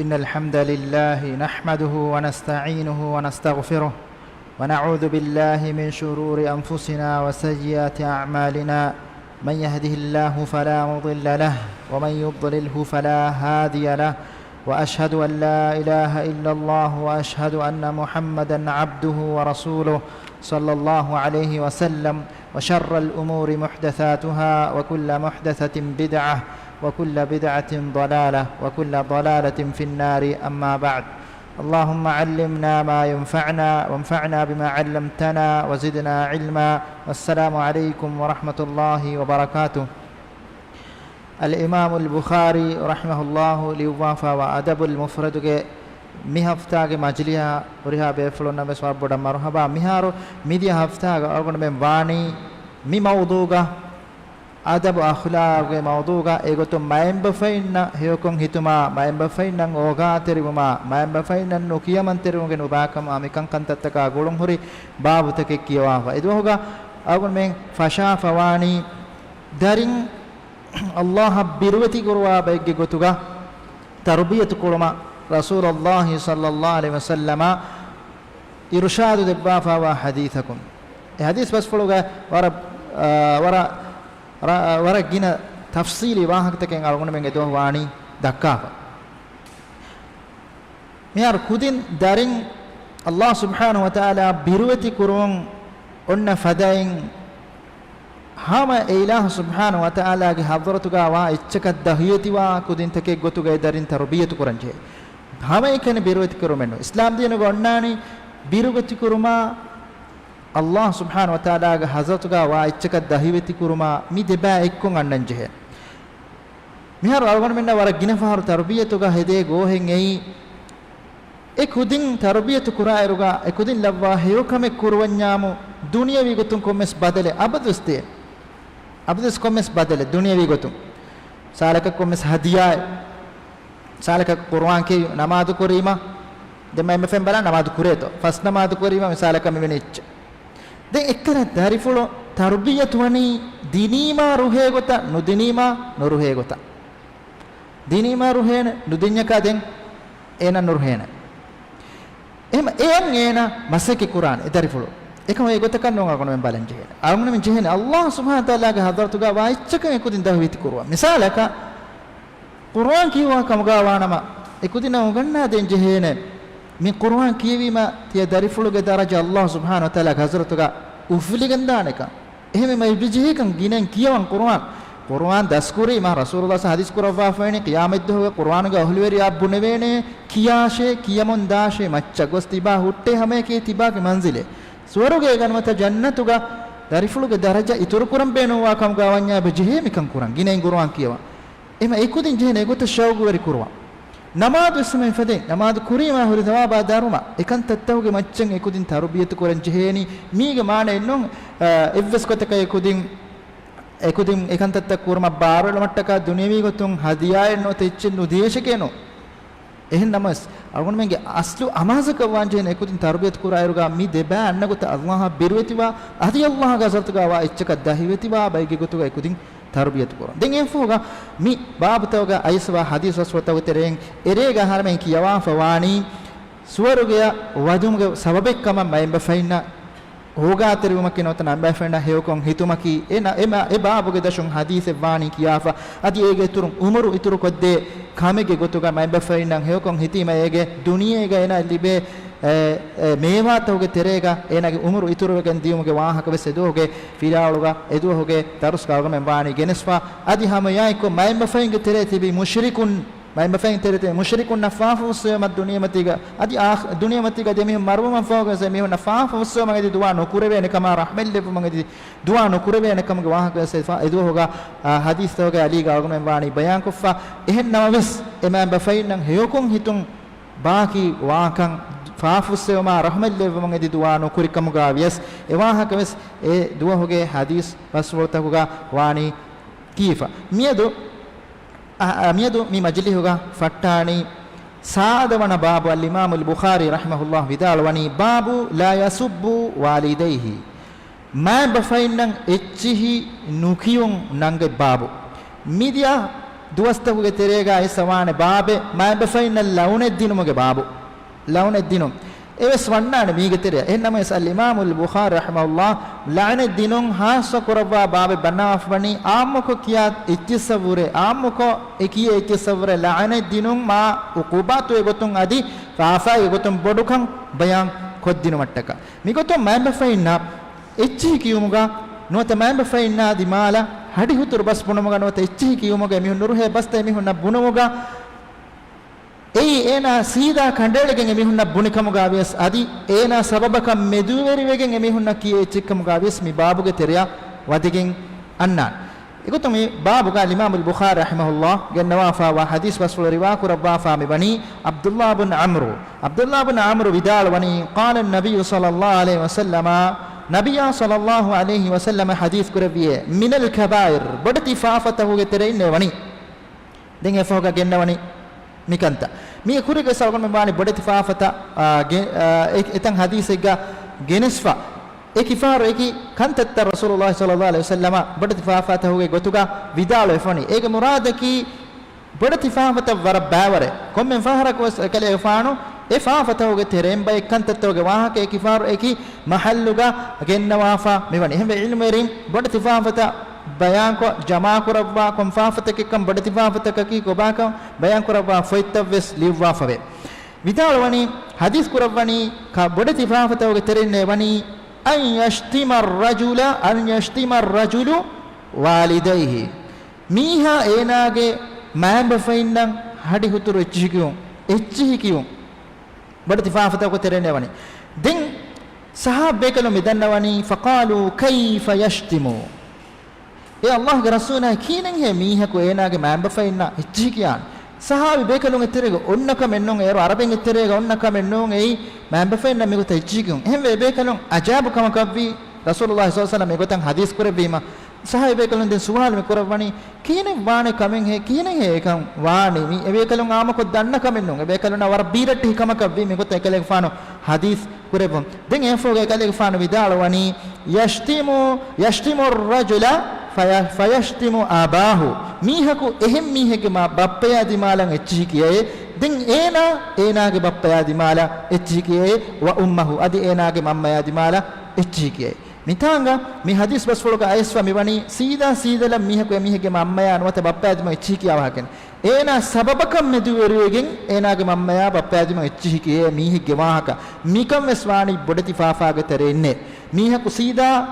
إن الحمد لله نحمده ونستعينه ونستغفره ونعوذ بالله من شرور أنفسنا وسيئات أعمالنا من يهده الله فلا مضل له ومن يضلله فلا هادي له وأشهد أن لا إله إلا الله وأشهد أن محمدا عبده ورسوله صلى الله عليه وسلم وشر الأمور محدثاتها وكل محدثة بدعة وكل بدعة ضلالة وكل ضلالة في النار أما بعد اللهم علمنا ما ينفعنا وانفعنا بما علمتنا وزدنا علما والسلام عليكم ورحمة الله وبركاته. الإمام البخاري رحمه الله ليوافا وأدب المفرد مي هفتاگ مجليها وريها بيفلون نبي سوار بودا مرحبا ميهارو ميدي هفتاگ أرغن من واني مي موضوعا أدب أخلاق موضوعا إيغتو مايم بفيننا هيوكم هيتما مايم بفيننا أوغا تريبما مايم بفيننا نوكيا من تريبما نوباكم أميكان كنتتكا غولم هوري باب تكيكيوافا إدوهوغا أرغن من فشا فواني دارين الله بيروتي غروا بيجي غتوغا تربية كولما رسول الله صلى الله عليه وسلم إرشاد دبافا وحديثكم حديث بس فلوغا ورا جينا تفصيلي واحد تكين أرغون من جدوه واني دكافا ميار كودين دارين الله سبحانه وتعالى بيروتي كرون أن فداين هما إله سبحانه وتعالى حضرتك وإتشك الدهيتي وكودين تكي غتوغا دارين تربية كرنجه هما يكن بيروتي كرومنو إسلام دينو غناني بيروتي كروما الله سبحانه وتعالى حضرتك وإتشك الدهيتي كروما مي دبا إكون أننجه ميهر أرغن منا ورا جينا فهر تربيتك هدي غوهن أي إكودين تربية كرا إرغا إكودين لبوا هيوكم كروانيامو دنيا ويغتون كومس بدله أبدس كومس بدله دنيا ويغتون سالك كومس هدية سالك قرآن كي نماذ كريمة دم مفهم بلا نماذ كريتو فاس نماذ كريمة مسالك مينيتش ده إكنا تعرفوا تربية تواني ديني ما روحه غتا نديني ما نروحه غتا ديني ما روحه ندينيا كادين إنا نروحه එහෙම එයන් මසකේ කුරාන ඉදරිෆුල එකම ඒ ගොත කන්නෝ අකන මෙන් බලන් ජෙහෙන අරුණ මෙන් ජෙහෙන අල්ලාහ් සුබ්හානහු තාලාගේ හදරතුගා වායිච්චක එකුදින් දහවිති කුරුවා මිසාලක කුරාන් කියවා කමගා වානම එකුදින උගන්නා දෙන් ජෙහෙන මේ කුරාන් කියවීම තිය දරිෆුලගේ දරජා අල්ලාහ් සුබ්හානහු තාලාගේ හදරතුගා උෆ්ලිගන්දානක එහෙම මේ විජේකම් ගිනෙන් කියවන් කුරාන් දස්කුරේ මා රසූලුල්ලාහ් හදීස් කුරවා ෆයිනේ කියාමත් දහව කුරානගේ අහලුවේරි අබ්බුනේ වේනේ කියාෂේ කියමොන් දාෂේ මච්ච ගොස් තිබා හුට්ටේ හැම එකේ තිබාගේ මන්සිලේ ස්වර්ගයේ ගනමත ජන්නතුගා දරිෆුලුගේ දරජා ඉතුරු කුරම් බේනවා කම් ගාවන්යා බෙජේ මිකම් කුරන් ගිනෙන් කුරාන් කියවා එම ඒකුදින් ජෙහෙන ඒගොත ෂවුගවරි කුරවා නමාදු ඉස්මෙන් ෆදේ නමාදු කුරීමා හුරි දවාබා දරුමා එකන් තත්තවගේ මච්චන් ඒකුදින් තරුබියතු කුරන් ජෙහෙනි මීගේ මාන එන්නොන් එව්වස් කොතක ඒකුදින් එකුදින් එකන්තත්ත කුරම බාරවල මට්ටක දුනියවි ගොතුන් හදියායෙන් නොතෙච්ච නුදේශකේනෝ එහෙන් නමස් අරුණ මෙන්ගේ අස්ලු අමාසක වංජේන එකුදින් තර්බියත් කුරායරුගා මි දෙබෑ අන්නගොත අල්ලාහ බිරුවතිවා අදි අල්ලාහ ගසර්තගා වා එච්චක දහිවතිවා බයිගේ ගොතුගා එකුදින් තර්බියත් කුරා දෙන් එෆෝගා මි බාබතවගා අයිස්වා හදීස් වස්වතවතරෙන් එරේගා හරමෙන් කියවා ෆවානි ස්වර්ගය වදුම්ගේ සබබෙක්කම මයින් බෆයිනා hoga teruma kinota namba fenda heokon hitumaki ema e babuge dashun hadise wani kiyafa adi ege turun umaru ituru kodde kamege gotuga mamba fendan heokon hitima ege duniyega ena libe මේවා තෝගේ තෙරේගා එනගේ උමරු ඉතුරු වෙගෙන් දියුමගේ වාහක වෙස එදෝගේ ෆිරාවලුගා එදෝගේ තරුස් කාවගම වානි ගෙනස්වා අදි හැම යයිකෝ මයිම ෆෙන්ගේ තෙරේ තිබි මුෂ්රිකුන් මයිම ෆෙන් තෙරේ මුෂ්රිකුන් නෆාෆුස් මත් දුනියමතිගා අදි දුනියමතිගා දෙමි මරුම ෆෝගස මෙහ නෆාෆුස් මගේ දුවා නොකුරවේ නකම රහමල් ලෙප මගේ දුවා නොකුරවේ නකමගේ වාහක වෙස එදෝහෝගා හදීස් තෝගේ අලි ගාවගම වානි බයන් කොෆා එහෙන් නවස් එමන් බෆයින් නම් හයොකුන් හිතුන් ಬಾಕಿ ವಾಕಂ ಫಾಫುಸ್ಸೆವಮಾ ರಹಮಲ್ಲೆವಮಂ ಎದಿ ದುವಾನು ಕುರಿಕಮುಗಾ ವಿಯಸ್ ಎವಾಹಕವೆಸ್ ಎ ದುವಹುಗೆ ಹದೀಸ್ ಬಸ್ವತಹುಗಾ ವಾಣಿ ಕೀಫಾ ಮಿಯದು ಮಿ ಮಜ್ಲಿಹುಗಾ ಫಟ್ಟಾಣಿ ಸಾದವನ ಬಾಬು ಅಲ್ ಇಮಾಮ್ ಅಲ್ ಬುಖಾರಿ ರಹಿಮಹುಲ್ಲಾಹ್ ವಿದಾಳವನಿ ಬಾಬು ಲಾ ಯಸುಬ್ಬು ವಾಲಿದೈಹಿ ಮಾ ಬಫೈನ್ನಂ ಎಚ್ಚಿಹಿ ನುಕಿಯುಂ ನಂಗೆ ಬಾಬು ಮಿದಿಯಾ duwastahuge terega isawane baabe maembe fainal laune dinumuge baabu laune dinum eves wannane mige tere ennama es al imam al bukhari rahimahullah laune dinun hasa kuraba baabe banaf bani ammoko kiyat ittisavure ammoko ekiye ittisavure laune dinun ma uqubatu egotun adi faafa egotun bodukan bayan koddinu mattaka migotum maembe fainna echi kiyumuga nota maembe fainna di mala hadi hutur bas bunamuga nota echi kiyumuga mihun nuruhe basta mihun bunamuga ei ena sida kandelegen emihunna bunikamuga avies adi ena sababaka meduveriwegen emihunna kiye chikkamuga avies mi babuge teriya wadigen annan igotumi babuga imam al-bukhari rahimahullah gennawafa wa hadis wasful riwa kurabba fa mi bani abdullah ibn amr vidal wani qala an-nabiy sallallahu alaihi wasallam nabiyya sallallahu alaihi wasallam hadis kurabiye min al-kabair bodati faafatahu ge tereinne wani den efoga gennawani mikanta mi kurige salgon me bani bodati faafata etan hadisega genesfa ekifaro eki kantatta rasulullah sallallahu alaihi wasallam bodati faafata hoge gotuga vidalo efoni ege muradaki bodati faafata war baware kommen fahara ko kale efano e faafata hoge teremba ekantatta hoge wahake ekifaro eki mahalluga gennawafa mewani hembe ilmerim bodati faafata bayan ko jama kurabba kom faafata ke kam bodati faafata ki ko baka bayan kurabba foittavs liwwa fawe vidalo wani hadis kurabwani ka bodati faafata hoge terenne wani an yashtima ar-rajulu walidayhi miha enage maamba fainnan hadi huturu echhikiyun bodati faafata ko terenne wani den sahabbe kalo midannawani faqalu kayfa yashtimu e allah ge rasuna kinen he miha ko enage maamba fainna echhikiyan sahabi bekalun etterega onnaka mennon ero araben etterega onnaka mennon ei maamba fainna me gota echhikiyun hembe bekalun ajabu kama kabbi rasulullah sallallahu alaihi wasallam me gotan hadis kurebima sahabi bekalun den suwal me korabani kinen waane kamen he kinen he ekam waane mi e bekalun amako danna kamennon e bekalun war biratti kama kabbi me gota ekale fano hadis kurebum den efoga ekale fano vidalo wani yashtimu ar-rajula fayashtimu abahu mihaku ehem mihege ma bappaya dimalan echhikiye den ena ge bappaya dimala echhikiye wa ummuhu adi ena ge mammaya dimala echhikiye mitanga mi hadis bas fologa aiswa miwani sida mihaku mihege mammaya anwata bappaya dima echhikiya waken ena sababakam meduwerigen ena ge mammaya bappaya dima echhikiye mihege wahaka mikam eswani bodati faafaga terenne mihaku sida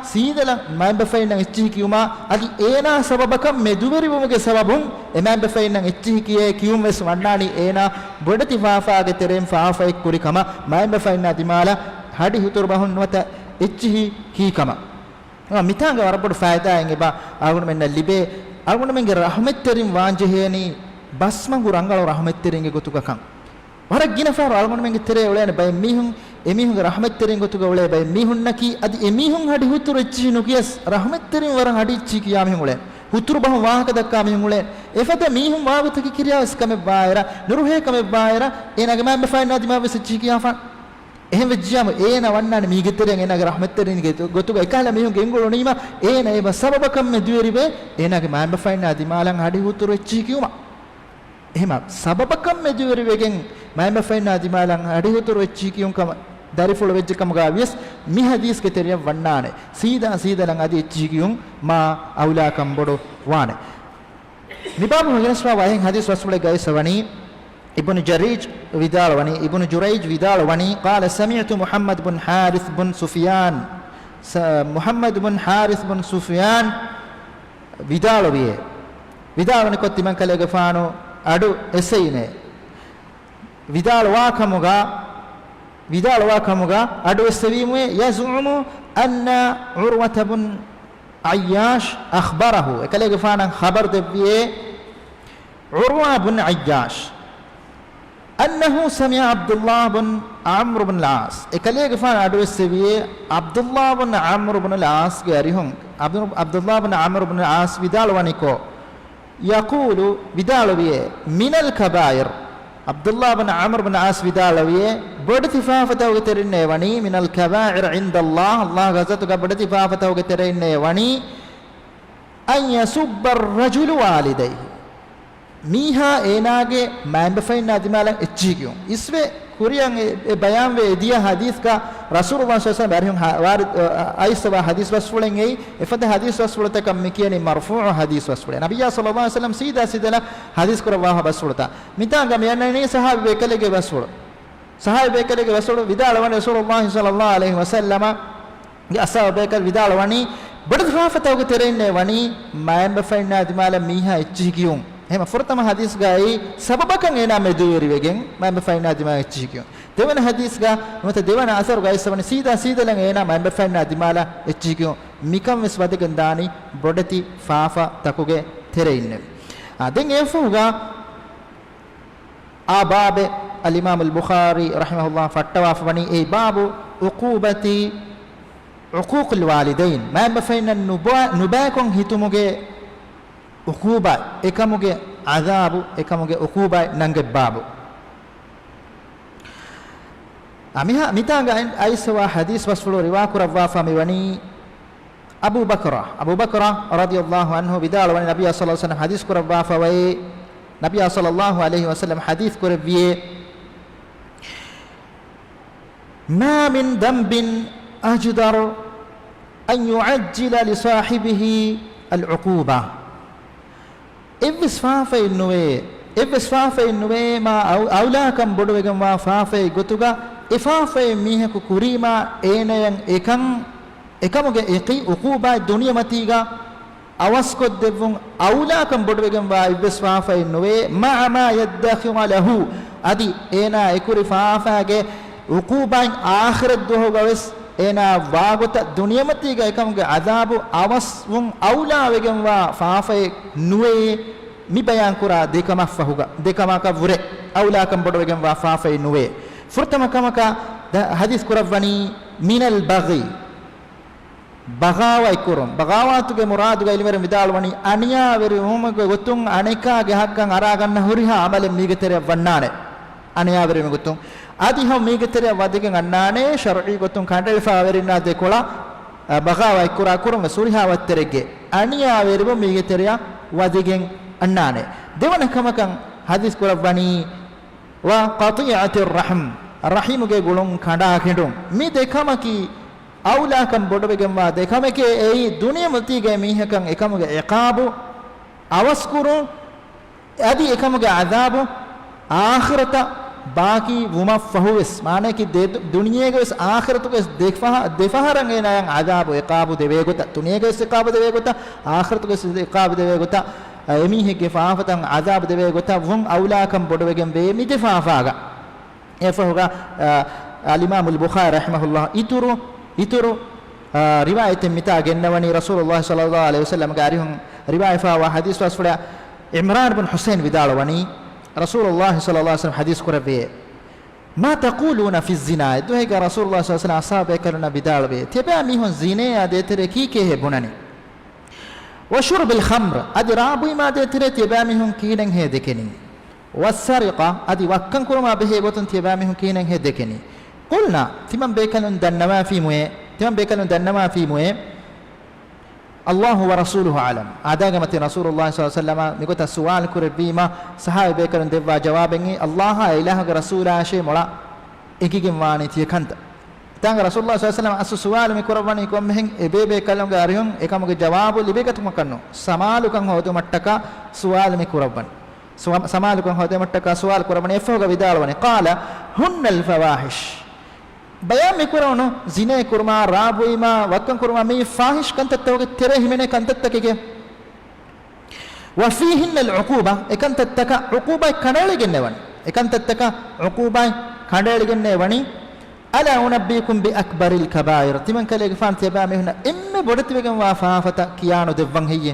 maamba fainan echhikiyuma adi ena sababakam meduveriwumuge sababun emamba fainan echhikiye kiyum es wannani ena bodati faafaga terem faafa ekkuri kama maamba fainna dimala hadi hutur bahun wata echhi kikama mitanga warabod faida engeba agunu menna libe agunu menge rahmetterim wanjeheni basmangu rangalo rahmetteringe gotugakan wara ginafaru agunu menge tere olene bay mihun emihun rahmetterin gotuga ole bay mihun naki adi emihun hadi huturu echhi nukiyas rahmetterin waran hadi echhi kiya mihun ole huturu bahun wahaka dakka mihun ole efata mihun wagutaki kiriyas kame baira nuruhe kame baira enage mambe faina dima bes echhi kiya fa එහෙම වෙච්චාම ඒන වන්නane මීගෙතරෙන් එනගේ රහමත්තරින් ගොතුග එකහල මිහුන් ගෙන්ගොල නීම ඒන ඒව සබබකම් මෙදුවරිබේ ඒනගේ මාම්බ ෆයින් ආදි මාලන් හඩි හුතුරු එච්චි කිව්ම එහෙම සබබකම් මෙදුවරිවෙගෙන් මාම්බ ෆයින් ආදි මාලන් හඩි හුතුරු එච්චි කියුම් කම දරිෆොල වෙච්ච කම ගාවියස් මි හදීස් කෙතරිය වන්නානේ සීදා ලං ආදි එච්චි කියුම් මා අවුලා කම් බොඩෝ වානේ නිබාබු හගෙනස්වා වයින් හදීස් වස්වල ගයිසවනි ابن جريج vidal wani ibn jurayj vidal wani qala sami'tu muhammad bin harith bin sufyan vidal wiye vidal wani kotti man kale gafano adu eseine vidal wa kamuga adu esevimu yaz'umu anna urwat bin ayyash akhbarahu kale gafana khabar debiye urwa bin ayyash أنه سمع عبد الله بن عمرو بن العاص إكليه كفان أدرس سويه عبد الله بن عمرو بن العاص جاريهم عبد الله بن عمرو بن العاص بدال ونيكو يقول بدال ويه من الكبائر عبد الله بن عمرو بن العاص بدال ويه بدت فافته وترين وني من الكبائر عند الله غزته بدت فافته وترين وني أن يسب الرجل والديه මීහා ඒනාගේ මෑම්බෆයින් අදිමාලන් එච්චිකියෝ ඉස්වේ කුරියන් ඒ බයම් වේ දිය හදීස් ක රසූලුල්ලාහ සල්ලල්ලාහු අලයිහි වසල්ලම් වාරිද අයිස්වා හදීස් වස්ෆුලෙන් ඒ එෆද හදීස් වස්ෆුලත කම් මිකියනි මර්ෆූ හදීස් වස්ෆුල නබිය සල්ලල්ලාහු අලයිහි වසල්ලම් සීදා සිදලා හදීස් කරවා වස්ෆුලත මිතාග මෙයන්නේ සහාබි වේකලගේ වස්ෆුල සහාබි වේකලගේ වස්ෆුල විදාලවන රසූලුල්ලාහ සල්ලල්ලාහු අලයිහි වසල්ලම අසහාබ වේකල් විදාලවනි බඩ ෆාෆතවක තෙරෙන්නේ වනි මෑම්බෆයින් අදිමාල මීහා එච්චිකියෝ එහෙම ෆොරතම හදීස් ගායි සබබකන් එනා මෙදුවරි වෙගෙන් මම ෆයිනා දිමා චිකියෝ දෙවන හදීස් ගා මත දෙවන අසර ගායි සවන සීදා එනා මම ෆයිනා දිමාලා එච්චිකියෝ මිකම් වෙස් වදගෙන් දානි බොඩති ෆාෆා තකුගේ තෙරෙන්නේ දැන් එෆුගා ආබාබේ අල් ඉමාම් අල් බුඛාරි රහිමහුල්ලාහ ෆට්ටවා ෆවනි ඒ බාබු උකූබති උකූක් අල් වාලිදයින් මම ෆයිනා නුබාකොන් හිතුමුගේ uquba ekamuge azabu ekamuge uquba nange babu amiha mitanga aiswa hadis wasfulu riwa kurawwa fami wani Abu Bakra radhiyallahu anhu bidal wani nabiy sallallahu alaihi wasallam hadis kurawwa fawai nabiy sallallahu alaihi wasallam hadis kurawwiye ma min dhanbin ajdar an yu'ajjila li sahibihi al-uquba evs faafe nuwe ma aulakam boduwegam wa faafe gotuga ifafe miheku kurima enayan ekamuge eki uquba duniyamatiga awaskod devun aulakam boduwegam wa evs faafe nuwe ma ma yaddakhiru lahu adi ena ekuri faafage uquba akhirat dohogawes ena wagota duniyamatiga ekamuge azabu awaswun aula wegam wa faafe nuwe mi bayan kura dekama fahuga dekama ka vure aula kam bodo wegam wa faafe nuwe furtama kamaka hadis kurawani minal baghi bagawa ikurum bagawatuge muraduga ilmere midalwani aniya veri umuge gotun aneka ge hakkan araganna huriha amale migetere wannane aniya veri gotun adi ha migetere wadigen annane shar'i gotun kandelfa verinna dekola bagawa ikura kurum suriha watterege aniya veri migetere wadigen annane devana kamakan hadis kurawani wa qati'atir rahm rahimuge gulun kanda kendum mi dekamaki aulakam bodobegem wa dekamake ei duniyamatige mihakan ekamuge iqabu awaskuru adi ekamuge azabu akhirata baki wumaffahuwes mane ki duniyeges akhiratuges defaharan enayan azabu iqabu devegota dunyeges iqabu devegota akhiratuges iqabu devegota emihege faafatan azab dewe gota vun aulakam bodwegen be mite faafaga efahuga al imam al bukhari rahimahullah ituru riwayat mita gennawani rasulullah sallallahu alaihi wasallam garihun riwayat fa wa hadis wasfula imran ibn husain vidalwani rasulullah sallallahu alaihi wasallam hadis kurabe ma taquluna fi zina duhega rasulullah sallallahu alaihi wasallam asabe karuna vidalbe tebe mihun zine adetere kike he bunani وشرب الخمر ادي رابي ما دتري تبامهم كينن هي دكني والسرقه ادي وكن كرما به بوتن تبامهم كينن هي دكني قلنا تمن بكلن دنما في موي الله ورسوله عالم اداغمت رسول الله صلى الله عليه وسلم نيكوت سؤال كربيما صحابه بكلن دوا جوابن الله اله رسول شيء مولا اكيگم واني تيكنت tang rasulullah sallallahu alaihi wasallam asu suwal mi kurawani kom mehen ebebe kalonga arihun ekamuge jawabu libekatum kanno samalukan hodu mattaka suwal mi kurawan samalukan hodu mattaka suwal kurawani efoga vidalwani qala hunnal fawahish bayan mi kurawno zine kurma rabuima wakkan kurma mi fahish kantattoge tere himene kantattakege wa fihinna al uquba ekantattaka uquba kanaligennewan ekantattaka uquba kanaligennewan ألا أنبئكم بأكبر الكبائر تمن كلي فان تبامي هنا إما بدت بيجن وافافتا كيانو دفن هي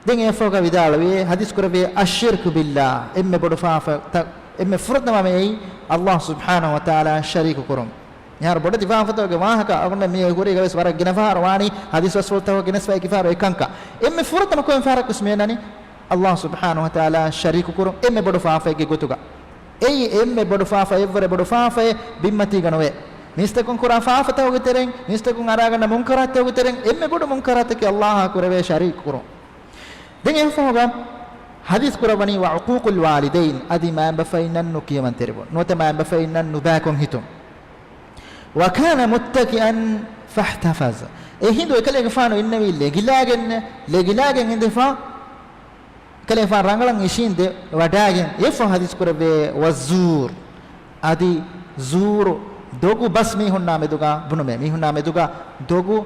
دين يفوق بدالوي حديث كربي الشرك بالله إما بدفافتا إما فرد ما مي الله سبحانه وتعالى شريك كرم يار بدت فافتا جماعة كأغنى مي يقولي جالس بارك جنفار واني حديث وسولته وجنس في كفار ويكانكا إما فرد ما كون فارق اسميناني الله سبحانه وتعالى شريك كرم إما بدفافا كيغوتوكا ei emme bodu faafa evvere bodu faafa bimmati ganowe mistakun kura faafa taw gitereng mistakun aragana munkarat taw gitereng emme bodu munkarat ke allah kurave sharik kuro den efoga hadis kurawani wa uququl walidain adi ma bafainan nukiyaman terbo nota ma bafainan nubakon hitum wa kana muttaki'an fahtafaz hindu ekale gafano innawi legilagen indefa kale fa rangalan ishinde wadagen efa hadis kurabe wazur adi zur dogu bas mi hunna meduga bunume mi hunna meduga dogu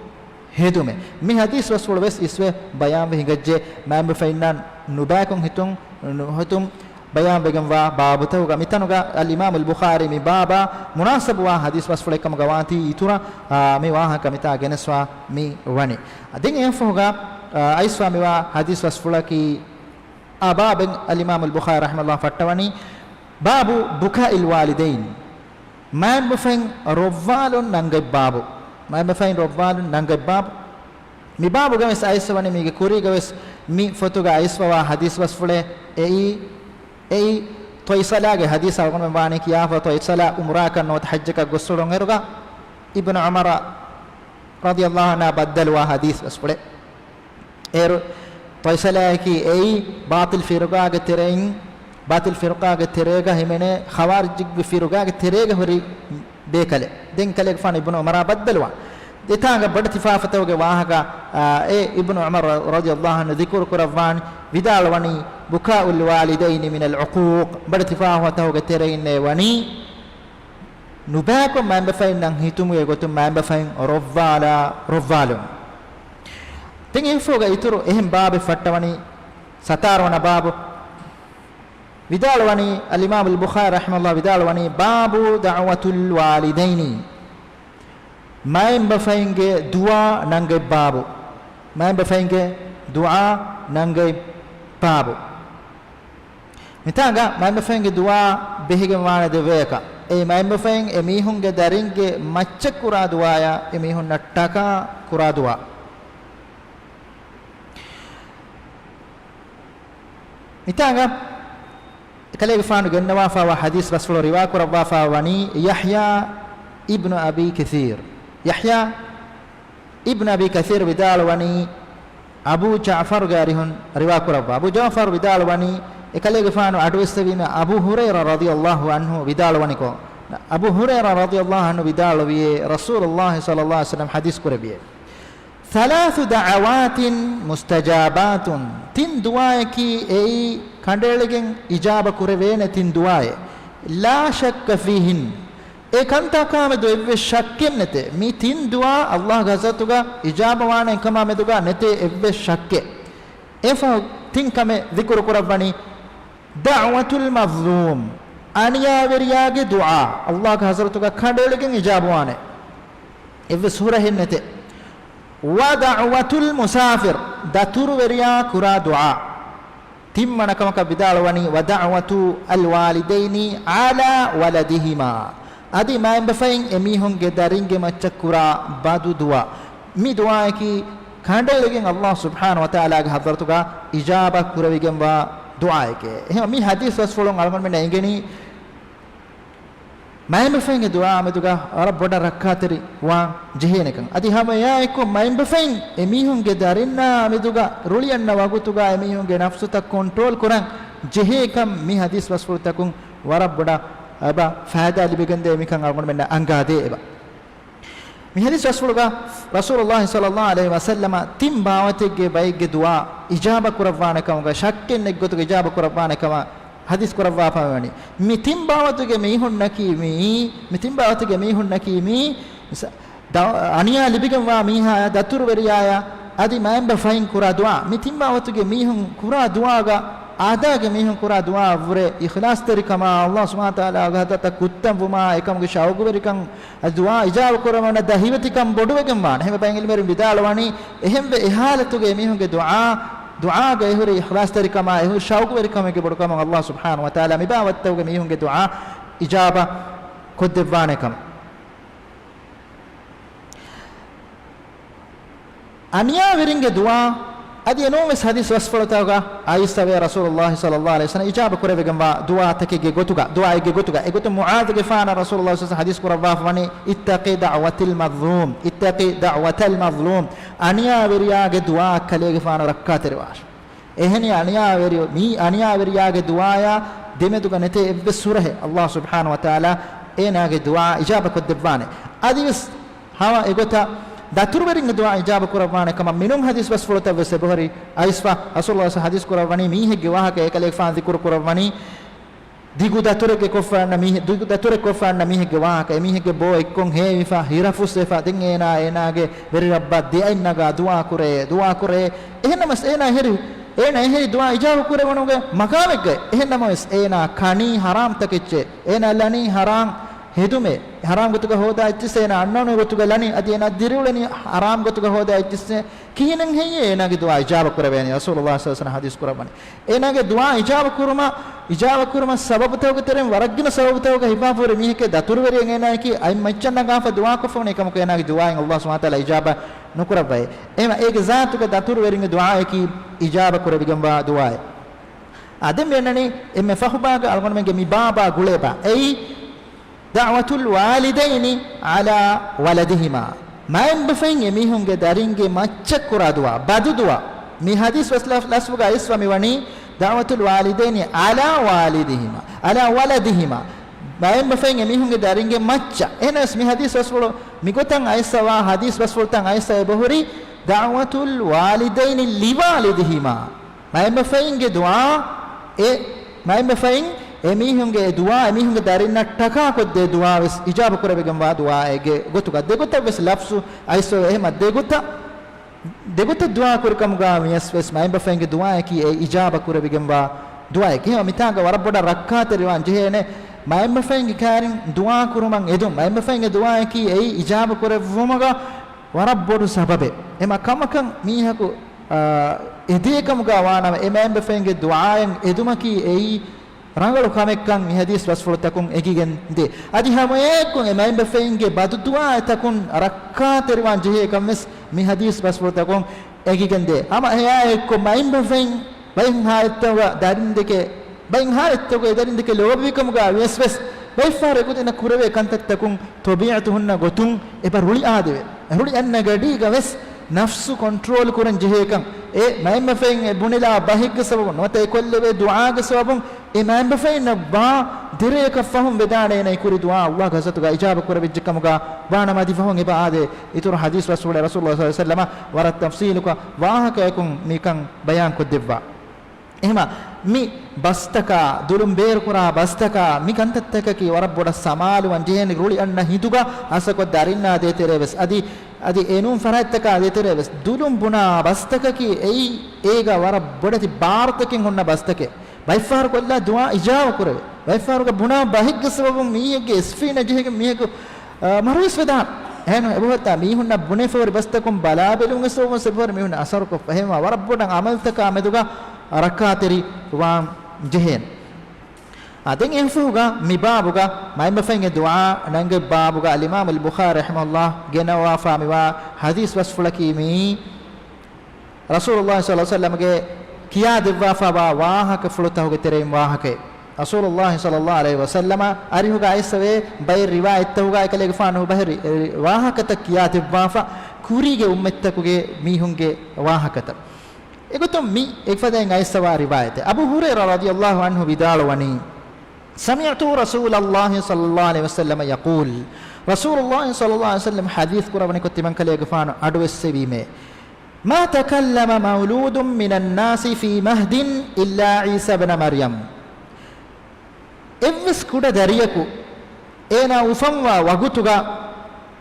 hedume mi hadis rasul wes iswe bayan ve hingajje ma bafainan nubakon hitum bayan begam wa babatuga mitanuga al imam al bukhari mi baba munasab wa hadis wasfule kam gawanti itura mi wa kamita geneswa mi wani adin enfoga aiswa mi wa hadis wasfula ki abab al imam al bukhari rahimahullah fattawani babu buka'il walidain ma bufain rovvalun nangai babu ma bufain rovvalun nangai babu mi babu games aiswa ni mi kuri games mi fotoga aiswa wa hadis wasfule ei toisalaage hadis algon bani kiya fa toisala umra kan not hajjaka gosulon eruga ibnu umar radiyallahu anhu badal wa hadis asfule toisala ki ei batil firqa ge terega himene khawarij ge firqa ge terega hori bekale den kale fan ibnu umar badal wa detanga bad tifafatoge wahaga ibnu umar radiyallahu anhu dhikr kurawani vidal wani buka'ul walidain min al-uquq bad tifafatoge terine wani nubako mamba fain nang hitumu egotum mamba fain rovvalum tengi foga ituru ehem babe fattawani satarwana babu vidal wani al-imam al-bukhari rahimahullah vidal wani babu da'watul walidaini main bafainge dua nangai babu main bafainge dua nangai babu mitanga main bafainge dua behige wana deveka main bafain emihunge daringe macca kura duaya emihun nattaka kura dua mitanga kale gfanu gannawa fa wa hadis rasul riwa kurwa fa wani yahya ibn abi kathir يحيى ابن أبي كثير بدال وني أبو جعفر غارهن رواك ربا أبو جعفر بدال وني إكالي غفانو أدوستبين أبو هريرة رضي الله عنه بدال ونيكو أبو هريرة رضي الله عنه بدال وي رسول الله صلى الله عليه وسلم حديث كربيه 3 دعوات مستجابات تين دعائكي أي كندلجن إجابة كربين تين دعاء لا شك فيهن ekanta kame do evve shakken nete mi tin dua allah gazatuga ijaba wana kama meduga nete evve shakke efa tin kame dhikru kurabani da'watul mazlum aniya veriyage dua allah gazatuga kandeligen ijaba wana evve sura hennete wa da'watul musafir daturu veriya kura dua timmana kama bidalwani wa da'watu alwalidaini ala waladihima adi main bafain emihunge daringe maccakura badu dua mi dua ki kandalegen allah subhanahu wa taala ge hadratuga ijaba kurawigen wa dua ke mi hadis wasfolon algon men engeni main bafain ge dua ameduga rabboda rakkateri wa jehenekan adi hama ya ekko main bafain emihunge darinna ameduga ruliyanna wagutuga emihunge nafsuta control kuran jehekam mi hadis wasfol takun wa rabboda aba faada libigande mikan algon men angade eba mi hadis rasulullah sallallahu alaihi wasallam timbawatege bayge dua ijaba kurawwana kamga shakken neggotu ijaba kurawwana kama hadis kurawwa pawani mi timbawatege mihun nakimi aniya libigan wa miha datur veriyaya adi maemba fain kura dua mi timbawatege mihun kura dua ga आदागे मीहु कुरा दुआ वरे इखलास तरीकमा अल्लाह सुब्हानहु व तआला गहदत कुत्तम वमा एकम गे शाउग वरिकम दुआ इजाब करमन दहिवतिकम बोडवेगम मान हेम बैंगल मेर बिदालवानी एहम वे इहालतुगे मीहु गे दुआ गे हुरे इखलास तरीकमा एहु शाउग वरिकम गे बोडकम अल्लाह सुब्हानहु व तआला मिबावत्तुगे मीहु गे दुआ इजाबा खुदवानेकम अनिया विरिंगे दुआ adi enomes hadis wasfolataga aissawe rasulullah sallallahu alaihi wasallam ijaba kurevegen wa dua takege gotuga dua ege gotuga egotu muad ge fana rasulullah sallallahu hadis kurawwa fani ittaqi da'watal mazlum aniya veriya ge dua kalege fana rakkatere wash ehni aniyaveriyo mi aniyaveriyaage duaya demeduga nete evve surahe Allah subhanahu wa ta'ala enage dua ijaba koddevane adivis hawa egota daturwerin dua ijaba kuravane kama minum hadis bas fulota vese bohari aisfa rasulullah hadis kuravani mi hege wahaka ekale fan zikur kuravani digu datureke kofana mi digu datureke kofana mi hege wahaka mi hege bo ekkon hevifa hirafus efa den enage veri rabba de ainaga dua kure ehnamas ena heri ena heri dua ijaba kuravanoge makamege ehnamas ena kani haram takecche ena lani haram hedume haram gotuga hoda ittise na annone gotuga lani adi ena dirulani haram gotuga hoda ittise kinen heye enage dua ijaba kuravani rasulullah sallallahu alaihi wasallam hadis kuravani enage dua ijaba kurma sabab tawge terem waragina sabab tawge hibafore mihike daturweri ena ki ay machanna gafa dua ko fone kam ko enage dua in Allah subhanahu wa taala ijaba nukurabai ema ege zatuga daturweri dua ki ijaba kuravigamba dua adem enani emme fahubaga algonmenge mi baba guleba ei da'watul walidaini ala waladihima main bafin emihunge daringe maccakura dua badu dua mi hadis waslaf lasbuga iswami wani da'watul walidaini ala walidihima ala waladihima main bafin emihunge daringe macca enas mi hadis wasfulo migotan aisawa hadis wasfultan aisa bohuri da'watul walidaini liwalidihima main bafin ge dua main bafin emihunge dua emihunge darinna taka kodde dua wes ijaba kurabegam wa dua ege gotuga degota wes lafsu aiso ehma degota dua kurkam ga yes wes maimba fenge dua ki e ijaba kurabegam wa dua ege mitanga warabboda rakkat riwan jehene maimba fenge karin dua kuruman edum maimba fenge dua ki e ijaba kurabvumaga warabbodu sababe ema kamakan mihaku edekam ga wana maimba fenge dua en edumaki e rangalu kamekkan mi hadis wasfulu takun egigen de adi hamoyekun emaim befenge badu dua takun rakka terwan jehe kammes mi hadis wasfulu takun egigen de ama heya ekko maim befen bain haettoga darin deke bain haettoga darin deke lobikam ga wes bay fare kudina kurave kantat takun tabi'atuhunna gotun eba ruli adeve ruli anna gadi ga wes nafsu control kuran jehe kan e maim befen bunila bahig sabun note kollebe dua ga sabun imam bafayna ba dire ka fahum bedane nay kuri dua Allah gazatu ga ijaba kura bijkam ga wana madi fahum eba ade itur hadis rasulullah sallallahu alaihi wasallam warat tafsil ka wa ka yakun mikan bayan ko debba ehma mi bastaka dulum ber kura bastaka mi kantattaka ki warabboda samalu wanjeni ruli anna hiduga asako darinna de tereves adi enum farattaka de tereves dulum buna bastaka ki ei ega warabboda ti bartakin honna bastake bayfar kolla dua ijaba kurave bayfar ga buna bahig sababum miyege isfina jehege miyege marus vedan ehno ebota mihunna bune for bastakum balabelun esowon sebor mihunna asar ko fahema warabbodan amaltaka meduga rakateri wan jehen aden enfuga mi babuga mayma fenge dua nange babuga al imam al bukhari rahimahullah genawa famiwa hadis wasfulaki mi rasulullah sallallahu alaihi wasallam ge kiya devwa fa wahaka fulutahuge terem wahake rasulullah sallallahu alaihi wasallam arihuga aisave bay riwayat tahuga ekale gefanu bahri wahakata kiya devwa fa kurige ummettakuge mihunge wahakata egotum mi ekfaden aisava riwayat abu hurairah radhiyallahu anhu bidalwani sami'tu rasulullah sallallahu alaihi wasallam yaqul rasulullah sallallahu alaihi wasallam hadith kurawani kotiman kale gefanu adwessevime ما تكلم مولود من الناس في مهد إلا عيسى بن مريم إفس كودا دريكو إنا وفموا وغتوغا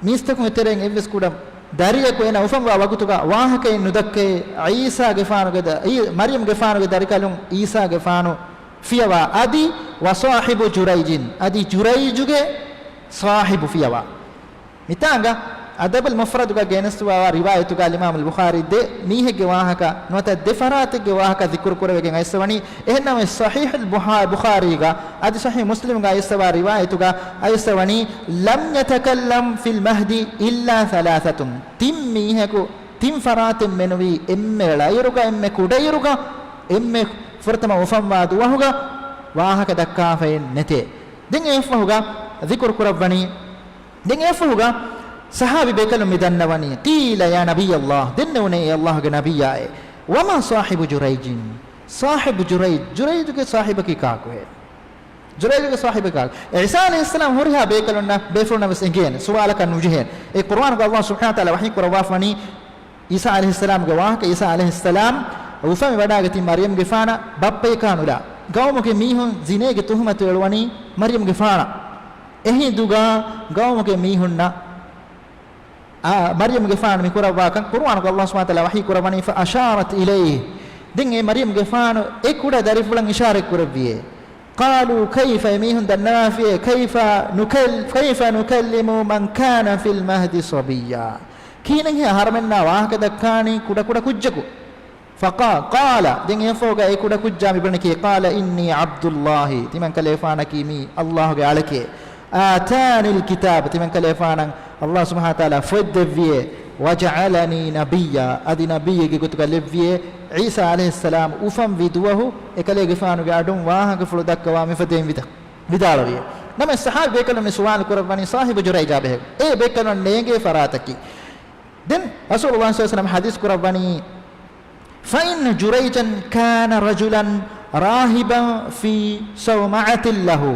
ميستكم ترين إفس كودا دريكو إنا وفموا وغتوغا واهك ندك عيسى غفانو غدا مريم غفانو دريكالون عيسى غفانو فيوا أدي وصاحب جريج أدي جريجوغي صاحب فيوا متانغا adab al mufrad ga genesuwa riwayatu ga imam al bukhari de mihege wahaka nota defarate ge wahaka dhikr kurwegen aiswani ehnam sahih al bukhari ga adi sahih muslim ga aiswa riwayatu ga aiswani lam yatakallam fil mahdi illa thalathatun tim miheko tim faratem menwi emme layruga emme kudayruga emme furtama ufamma duwahuga wahaka dakka fayin nete den efahuga dhikr kurwani den efahuga sahabi bekalum midannawani qila ya nabiy allah dennawne allah ga nabiyya وما صاحب جريج صاحب جريج के साहिब की का को है जुरैज के साहिब का ईसा अलैहिस्सलाम होरिहा बेकलुन्ना बेफुरना बस इंगेन सवाल का नुजहेन ए कुरान का अल्लाह सुब्हानहु व तआला वही कुरवाफनी ईसा अलैहिस्सलाम के वाह के ईसा अलैहिस्सलाम उफम वडागति मरियम गिफाना बप्पे कानुला गांव के मीहुन जिने के तुहमत एलवनी मरियम गिफाना एही दुगा गांव के मीहुन्ना मरियम गिफान में कुरवा का कुरान का अल्लाह सुब्हानहु व तआला वही कुरवानी फअशारत इलैहि दिन ए मरियम गिफान एक कुड़ा दरिफुलन इशारे कुरविए قالوا كيف يميهن النافية كيف نكلم من كان في المهد صبيا كين هي هرمنا واهكذا كاني كودا كجكو فقال دين يفوق اي كودا كجا مبنكي قال اني عبد الله تمن كليفانك مي الله عليك آتاني الكتاب تمن كليفانا الله سبحانه وتعالى فدفيه وجعلني نبيا ادي نبي كي لفيه عيسى عليه السلام وفم فيدوه اكلي غفانو غادون واهك فلدك وامي فتين vidalariye nama sahab bekalon suwal kurabani sahib jurayja be e bekalon nege farataki den rasulullah sallallahu alaihi wasallam hadis kurabani fa in jurayjan kana rajulan rahiban fi sawma'atin lahu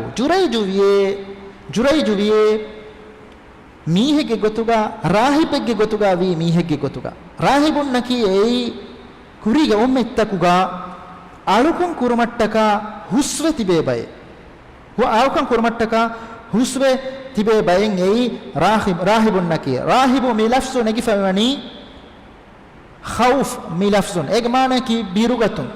jurayju wiye mihege gotuga rahibege gotuga wi mihege gotuga rahibun naki ei kuriga ummettakuga alukun kurumattaka huswe tibe bay wa alukun kurumattaka huswe tibe bayen ei rahibun naki rahibu mi lafzu negi famani khawf mi lafzun egmane ki birugatun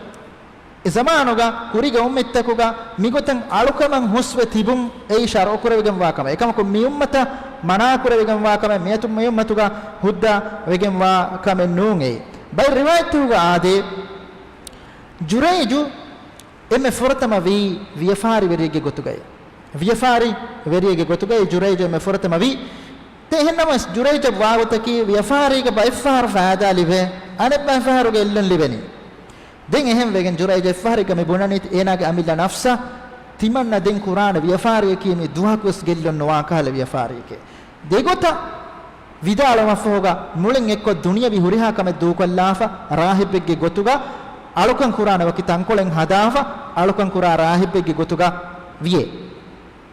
zamanuga kuriga ummettakuga migotan alukaman huswe tibum ei sharo kurevegen wakama ekamako mi ummata mana kurevegen wakama metum mi ummatuga hudda wegen wakama nun ei bay riwayatuga ade jurayju emme furatama viyafari verige gotugay viyafari verige gotugay jurayju emme furatama vi te hennamas jurayju waawutaki viyafari ga bayfar faada live ane bayfar ga illan libeni den ehem wegen jurayju ifari ga me bonanit enage amilla nafsa timanna den qur'an viyafari ki me duhakus gellon no akala viyafari ke degota vidalama foga mulen ekko duniya bi huriha kame dukollafa rahibegge gotuga alukan qur'ana waki tankolen hadafa alukan qur'an rahibegge gotuga wiye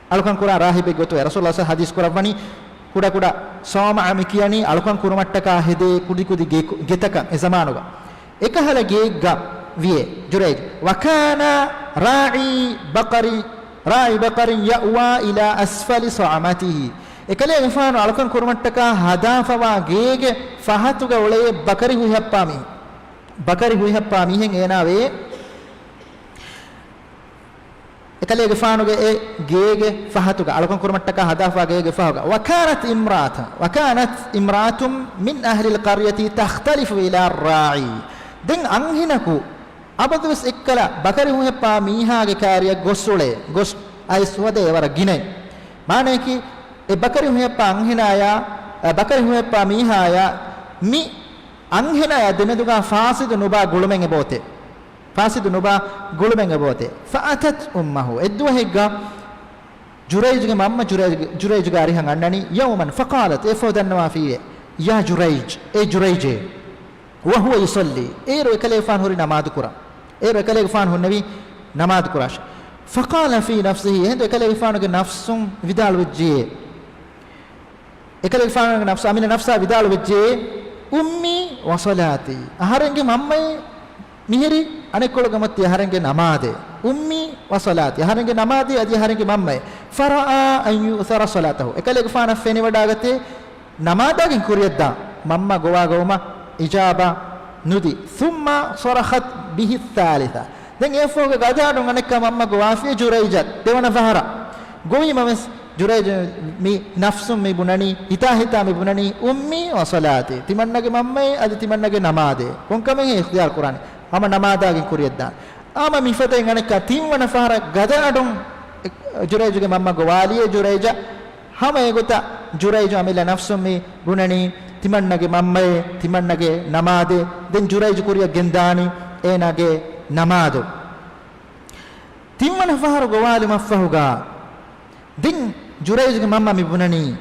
alukan qur'an rahibegge gotuga rasulullah sallallahu hadis kurawani kuda sawma amikiyani alukan kurumattaka hede kudi getaka e zamanuga ekahala geegga wiye jurayj wa kana ra'i baqarin ya'wa ila asfali sa'amatihi ekale mfano alukan kurumattaka hadafawa geege fahatuga ole bakari huihappami hen enawe ekale mfano ge e geege fahatuga alukan kurumattaka hadafawa geege fahuga wa kanat imratum min ahli alqaryati takhtalifu ila ar-ra'i den anhinaku abadus ekkala bakari huihappami haage kariya gos ay swade wara ginai maneki e bakari hueppa anhinaya bakari hueppa mihaya mi anhinaya demeduga fasidu nuba gulumen ebote faatat ummuhu edwa hegga jurayjge mamma jurayj gari han annani yawman faqalat efodanwa fiye ya jurayje wa huwa yusalli ero ekalefan hori namaz kurash faqala fi nafsihi hendo ekalefan ge nafsum vidal wajje ekale faana nafsa amina nafsa vidal wejje ummi wa salati aharenge mammai miheri anekkolo gamatti aharenge namade ummi wa salati aharenge namade adi aharenge mammai faraa an yuthara salatahu ekale faana feni wadagate namadagen kuriyadda mamma goma ijaba nudi thumma sarakhat bihi thalitha den efoge gadadun anekka mamma gowafi jurayjat devana fahara gowi mames jurayj mi nafsum mi bunani hita mi bunani ummi wa salati timannage mammai adi timannage namade konkame ikhtiyar qur'ani ama namada ge kuriyadda ama mi fata ngane ka timwana fahara gada adun jurayj ge mamma go waliye jurayja hama egota jurayj amila nafsum mi bunani timannage mammai timannage namade den jurayj kuriya gendani enage namado timwana fahara go wali mafahuga din jurayj ge mamma mi bunani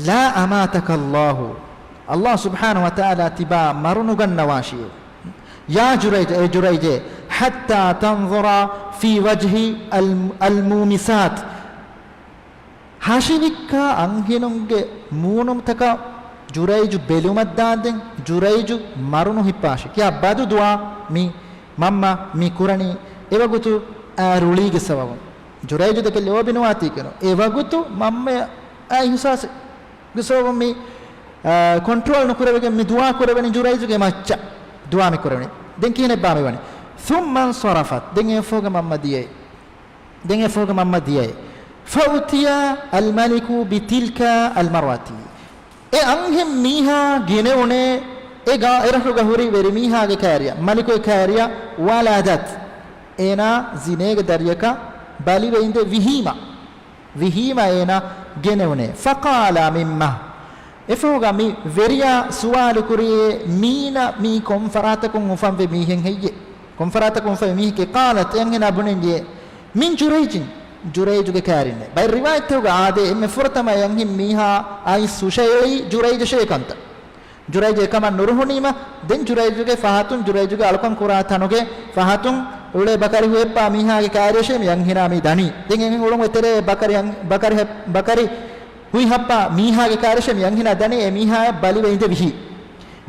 la amataka allah subhanahu wa ta'ala tiba marunugan nawashi يا جريج أي جريج حتى تنظر في وجه المومسات هاشيبك أنهنونج مونم تكا جريج بلومت داندن جريج مرونو هيباشي كيا بادو دعا مي ماما مي كوراني إيوغوتو روليج سبب جريج دك اللي هو بنواتي كنو إيوغوتو ماما أي حساس بسبب مي كنترول نكوربك مي دعا كوربني جريج كماچا دعا مي كوربني دين كينه بامي بني ثم انصرفت دين يفوق ماما ديي دين يفوق ماما ديي فأتي الملك بتلك المرات أنهم ميها جنونه إرهو جهوري ورميها كاريا ملك كاريا ولادت أنا زينة دريكا بالي بيند وهيما أنا جنونه فقال مما إفوجا مي وريا سؤال كوري مينا مي كونفراتكم مفهم في ميهن هي كونفراتكم في ميه قالت أننا بنيجي من جريج كارين باي رواية توجا عادة إم فرتما ينهم ميها أي سوشيء جريج شيء كنت جريج كمان نورهوني ما دين جريج فهاتون جريج ألقان كوراتانو كه فهاتون उले बकरी हुए पा मीहा के कार्यशे में यंग हिना मी दानी देंगे उलों में तेरे बकरी हुई हप्पा मीहा के कार्यशे में यंग हिना दानी ए मीहा बाली वे इंदे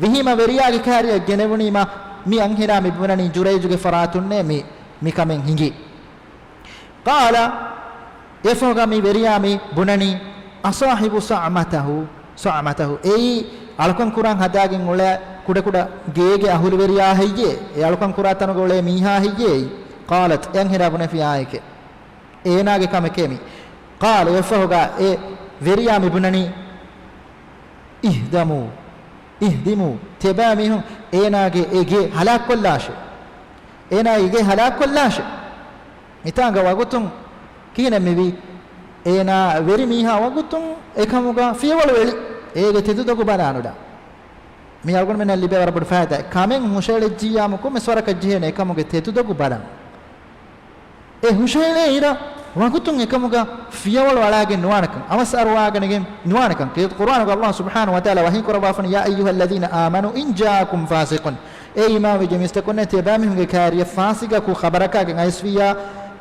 विही मा वेरिया के कार्य गेनेवनी मा मी यंग हिना मी बुनानी जुरेज के फरातुन ने मी कमें हिंगी काला यफोगा मी वेरिया मी बुनानी असाहिबु सामतहु ए अलकन कुरान हदागिन उले कुड़ा गेगे अहुल वेरिया हइये ए अलकन कुरातन गोले मीहा हइये قالت ينهر ابن في آيك एना के कम केमी قال यफोगा ए वेरिया मी बुनानी इहदिमु तेबामी हूं एना के एगे हलाक कोल्लाश इतांगा वगुतुम कीने मेबी एना वेरी मीहा वगुतुम एकमुगा फियवल वेली एगे तेदुदगु बनानुडा मी अलगुन मेन लिबे वरबड फायदा कामेन हुशेले जियाम को मेस्वरा कज्जेने एकमुगे तेदुदगु बदन ए हुशेले इरा वगुतुम एकमुगा फियवल वलागे नुवानकं अवसर वागनेगे नुवानकं के कुरान को अल्लाह सुब्हानहु व तआला वही कुरबाफन या अय्युहल्लज़ीना आमनु इन जाअकुम फासिकुन ए इमाम जमिस्तकुन तेबामी हुंगे कारिय फासिगा को खबरका के आइसविया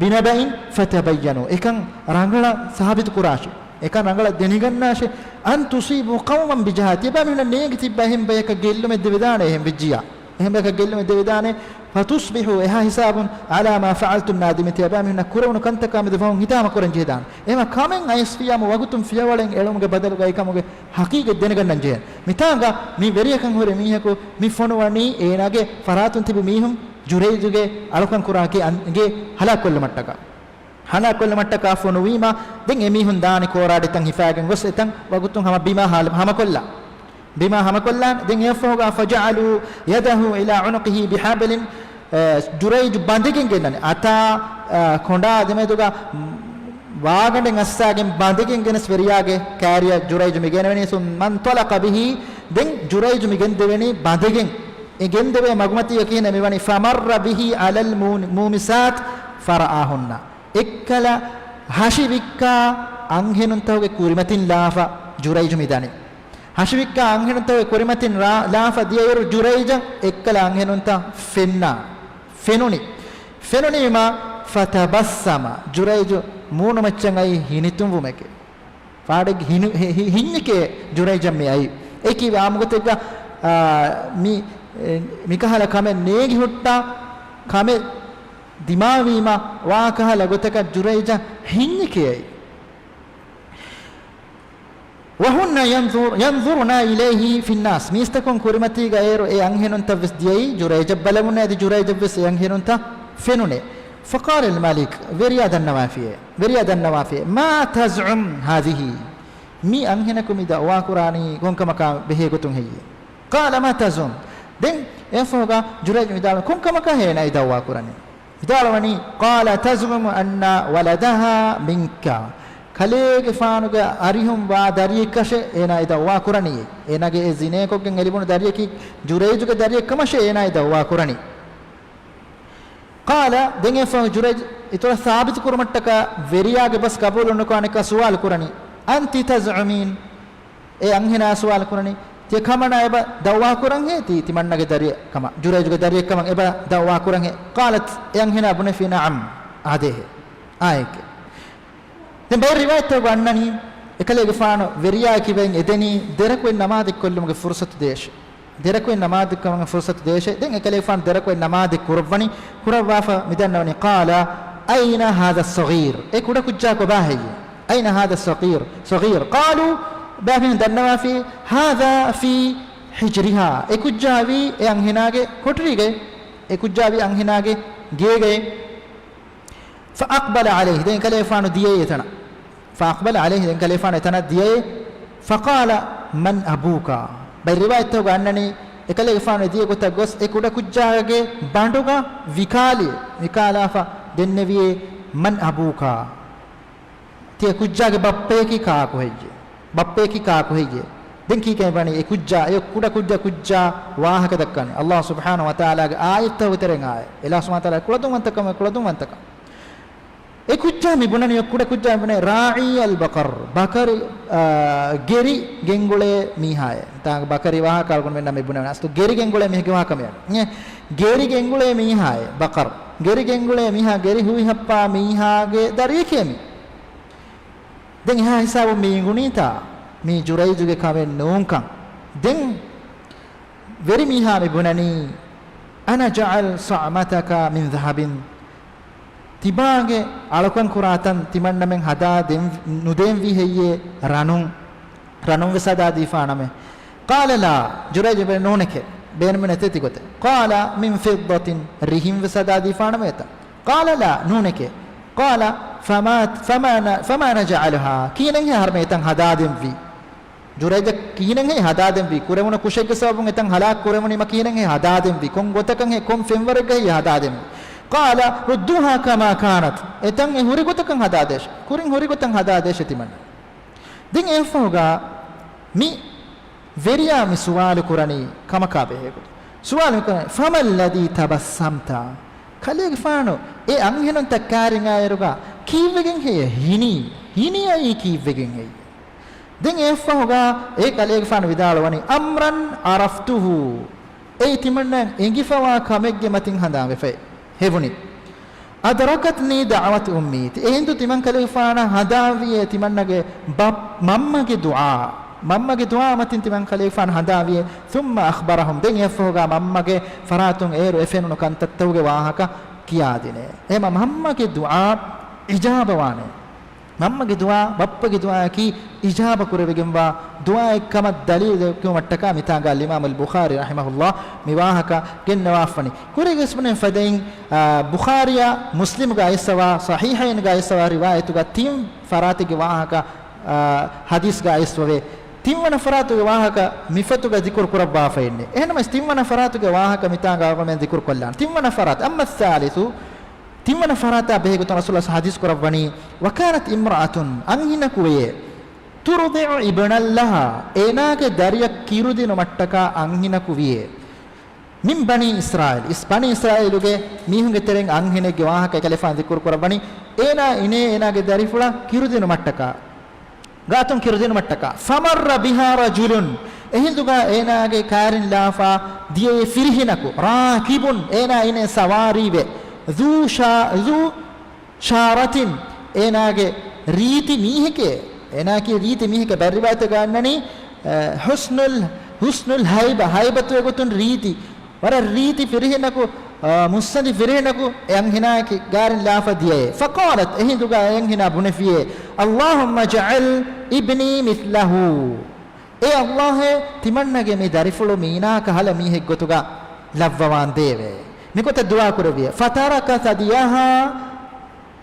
बिनबाइन फतबयनु एकं रंगला साबित कुराश एकं रंगला देनिगन्नाशे अन तुसीबु कौमन बिजहात तेबामी नेगति बहिम बयक गेल्लु में देविदाने हम बिजिया हम बयक गेल्लु में देविदाने فتصبحوا إها حساب على ما فعلتم نادمين تيابامي نكرون كنت كام دفعون هتام كورن جهدان إما كامن عايز فيها موجودم فيها ولين إلهم كبدل جاي كاموجه حقيقة دينك ننجين متانغا مي بريء كان هو رميه كو مي فنواني إينا كه فراتون تبي ميهم جوري جوجه ألوكان كوراكي أنجه هلا كل متكا فنويما دين إميهم داني كورا دتان هفاعن وسيتان وقتهم هم بما هم كلان دين يفوقا فجعلوا يده إلى عنقه بحبل جريج بانديكين جنن أتا كوندا دميتوغا واغندن أساعين بانديكين جنس فرياغه كاريا جريج ميجن وني سون من طلق به دين جريج ميجن دوني بانديكين إجن دبي مغمتي يكين ميواني فمر به على المومسات فرآهن إكلا هاشيبكا أنهنن توغي كوريمتين لافا جريج ميداني هاشيبكا أنهنن توغي كوريمتين لافا ديير جريج إكلا أنهنن تا فنوني ما فتبسم جريج مونو مچن أي هينيتم ومك فادك هينيكه جريج مي أي ඒකී ආමුගතක මිකහල කම නේගි හොට්ටා කම දිමාවීම වාකහල ගොතක ජුරයිජ හින්නිකේයි وهن ينظرنا إليه في الناس ميستكون كورمتي غير أنهنون تفس ديي جريج بلمنا دي جريج بس أنهنون تا فنونه فقال الملك ورياد النوافي ما تزعم هذه مي أنهنكم إذا واقراني كونك مكان بهيكتون هي قال ما تزعم دين يفوقا جريج مدال كونك مكان هنا إذا واقراني مدالوني قال تزعم أن ولدها منك kaleege faanuge arihum wa dariyekashe ena ida wa kurani enage e zine kokken elibunu dariyeki jurejuge dariyekkamash ena ida wa kurani qala denge fa jurej itola sabit kurmattaka veriyage bas qabul onko aneka suwal kurani anti taz'umin e anhina suwal kurani te kamana eba dawwa kuran he ti timannage dariya kama jurayjuge dariya kama eba dawwa kuran he qalat yang hina bune fi na'am adehe ayke den bay riwayat to annani ekalege faano veriya kiben edeni derakwe namaz kollumge fursat desh derakwe namaz kamge fursat desh den ekalege faano derakwe namaz kurwani kurwafa midannawni qala ayna hadha as-saghir ekuda kujja ko bahi ayna hadha as-saghir saghir qalu bahin dannawa fi hadha fi hijriha ekujjawi yang hinage kotrige ekujjawi ang hinage gege fa aqbala alayhi den ekalege faano diye etana فأقبل عليه ذن كليفان يتنديه فقال من أبوك بالرواية توقع أنني كليفان ديه قلت قص إكودا كجاغة باندوغا وكالة فدن نبيه من أبوك تيه كجاغة بابيكي كاكو هيجي دن كي كيباني إكودا كجا واها كدكاني الله سبحانه وتعالى آية توترين آية الله سبحانه وتعالى كلا دوم منتكم ekujja mi bunani ekkuda kujja bune ra'i al bakar geri gengule mihaya ta bakari waha kal kon menna me bunana astu geri gengule mihge waha kame ne geri gengule mihaya bakar geri gengule miha geri hui happa mihage dari kemi den ha hisabu mi gunita mi jurayjuge kame nunkan den veri miha me bunani ana ja'al sa'mataka min dhahabin තිබාගේ අලකන් කුරාතන් තිමන්නමෙන් හදා නුදෙන් විහෙයේ රණුන් වසදා දීෆානමෙ قال لا جريج بن نونك بين من تتيكوت قال من فضة ريهم وسدا ديفانمه قال لا نونك قال فما نجعلها كينن هرميتن هدادم في جريج كينن هدادم في كورمون كوشيك سببون etන් හලාක් كورموني مكينن هدادم في كون ගොතකන් كون فيمورك هدادم قال ردوها كما كانت etන් හුරිගොතකන් හදාදේශ කුරින් හුරිගොතන් හදාදේශ තිමන්න දින් එෆෝගා මි වෙරියා මි සුවාල කුරණි කමකාබේකු සුවාල කරන ෆමල්ලදි තබස්සම්තා කලෙග ෆානෝ ඒ අංහෙනන් තක්කාරින් ආයරුගා කීවෙගෙන් හේ හිනි අයි කීවෙගෙන් හේ දින් එෆෝගා ඒ කලෙග ෆානෝ විදාලවනි අම්රන් අරෆ්තුහු ඒ තිමන්න එංගිෆවා කමෙග්ගෙ මතින් හඳා වෙෆේ هيفوني أدركتني دعوة أمي إهندو تمن كليفانا هداوية تمنّجة ممّجة دعاء متن تمن كليفان هداوية ثم أخبرهم دين يفوجا ممّجة فراتون إيرو إفنو كان تتوجه واهكا كيادينه إما ممّجة دعاء إجابة وانه ممّجة دعاء بابّجة دعاء كي إجابة كوربيجنوا دعاء كما الدليل كما اتكا متاغا الإمام البخاري رحمه الله مواهكا كنوافني كوريجس من فدين بخاريا مسلم غايسوا صحيحين غايسوا رواية تيم فراتك واهكا حديث غايسوا تيم ونفراتك واهكا مفتوك ذكر كربا فيني إنما تيم ونفراتك واهكا متاغا من ذكر كلان تيم ونفرات أما الثالث تيمنا فراتا به قلت رسول الله حديث كربني وكانت امرأة أنهن كويه ترضع ابنا لها إناك داريا كيرودي نمتكا أنهن كويه من بني إسرائيل بني إسرائيل لوجه ميهم كترين أنهن جواها كالفان ذكر كربني إناك داري فلا كيرودي نمتكا غاتم كيرودي نمتكا فمر بها رجل ehilduga eenaage kaarin laafa diye firhinaku raakibun ene sawaribe ذو شارة إناجي ريتي ميهكة إناجي ريتي ميهكة بريبات كأنني حسن الهيبة تقولون ريتي ورا ريتي فريهنكو مستندي فريهنكو ينهناك قارن لافة ديه فقالت إهندوغا ينهنا بنفيه اللهم اجعل ابني مثله إيه الله تمنى مي دارفلو مينا كهلا ميهك قطوغا لفوان ديوه نكوت الدعاء كربيه فترك ثديها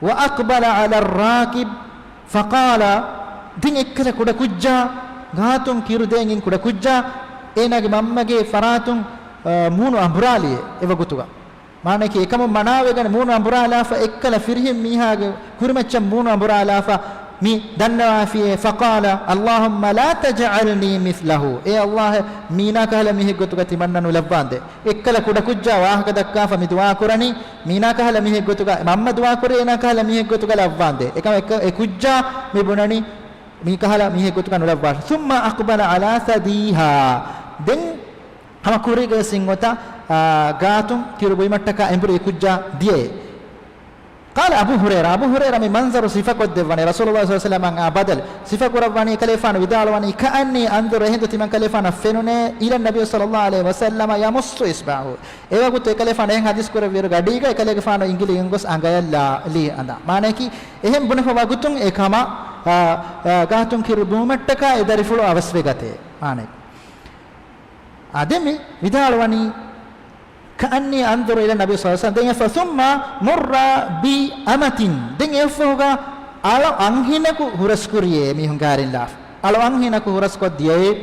وأقبل على الراكب فقال دين إكلا كودا كجا غاتون كيرو دين كودا كجا إنك ممّجي فراتون مونو أمبرالي إذا قطوغا ما نكى كم مناوعن مونو أمبرالا فإكلا فرهم ميها كرمتشم مونو أمبرالا مي دنوا فيه فقال اللهم لا تجعلني مثله اي الله مينا كهل ميه غتوغا تمنن لباند اكل كودا كجا واهك دكا فمي دعاء كرني مينا كهل ميه غتوغا محمد دعاء كرينا كهل ميه غتوغا لباند اكم اك كجا مي بونني mi kahala mi he gotuka nulabwa thumma aqbala ala thadiha den hama kuriga singota gatum kirubu imattaka embure kujja die قال أبو هريرة من منظر صفة قد دفعني رسول الله صلى الله عليه وسلم بدل صفة قرباني كليفان ودالواني كأني أنظر هند تمن كليفان فينوني إلى النبي صلى الله عليه وسلم يمص إصبعه إذا قلت كليفان إن حديث كره وير غاديك كليفان إنجلي إنغوس أنغايا لا لي أندا معناه كي إهم بنه فواقتون إكما قاتون كيربومتك إذا رفلو أوسبيغته معناه أدمي ودالواني كأني أنظر إلى النبي صلى الله عليه وسلم ثم مر بأمة دين يفوغا على أنهنك هرسكوريه ميهم غارين لاف على أنهنك هرسكو ديه